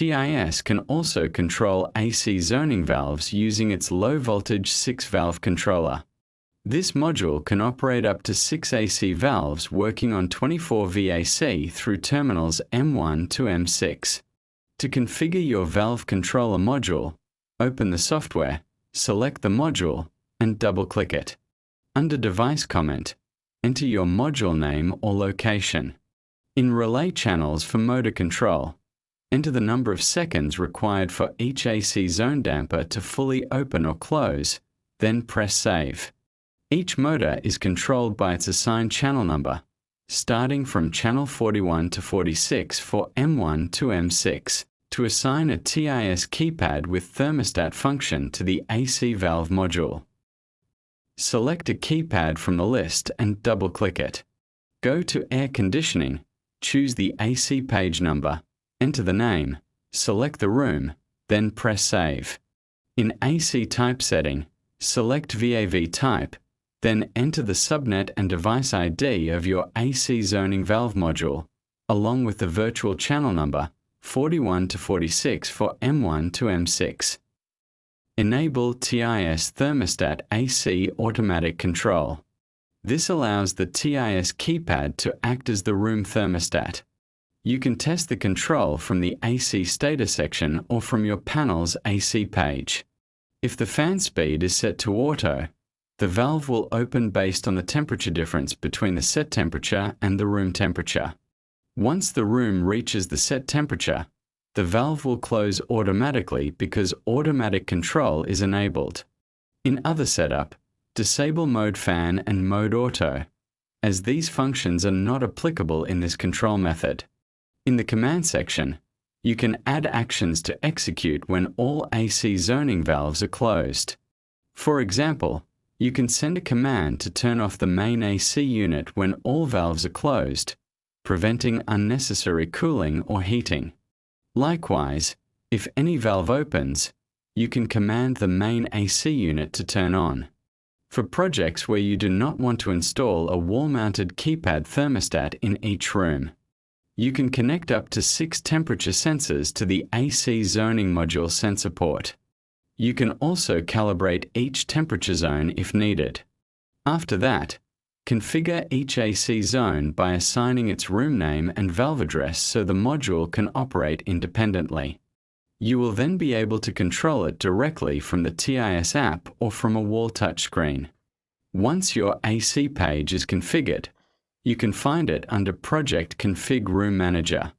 TIS can also control AC zoning valves using its low-voltage 6-valve controller. This module can operate up to 6 AC valves working on 24 VAC through terminals M1 to M6. To configure your valve controller module, open the software, select the module, and double-click it. Under Device Comment, enter your module name or location. In Relay Channels for motor control, enter the number of seconds required for each AC zone damper to fully open or close, then press Save. Each motor is controlled by its assigned channel number, starting from channel 41 to 46 for M1 to M6. To assign a TIS keypad with Thermostat Function to the AC valve module, select a keypad from the list and double-click it. Go to Air Conditioning, choose the AC page number, enter the name, select the room, then press Save. In AC type setting, select VAV type, then enter the subnet and device ID of your AC zoning valve module, along with the virtual channel number 41 to 46 for M1 to M6. Enable TIS Thermostat AC Automatic Control. This allows the TIS keypad to act as the room thermostat. You can test the control from the AC status section or from your panel's AC page. If the fan speed is set to auto, the valve will open based on the temperature difference between the set temperature and the room temperature. Once the room reaches the set temperature, the valve will close automatically because automatic control is enabled. In other setup, disable Mode Fan and Mode Auto, as these functions are not applicable in this control method. In the command section, you can add actions to execute when all AC zoning valves are closed. For example, you can send a command to turn off the main AC unit when all valves are closed, preventing unnecessary cooling or heating. Likewise, if any valve opens, you can command the main AC unit to turn on. For projects where you do not want to install a wall-mounted keypad thermostat in each room, you can connect up to 6 temperature sensors to the AC zoning module sensor port. You can also calibrate each temperature zone if needed. After that, configure each AC zone by assigning its room name and valve address so the module can operate independently. You will then be able to control it directly from the TIS app or from a wall touchscreen. Once your AC page is configured, you can find it under Project Config Room Manager.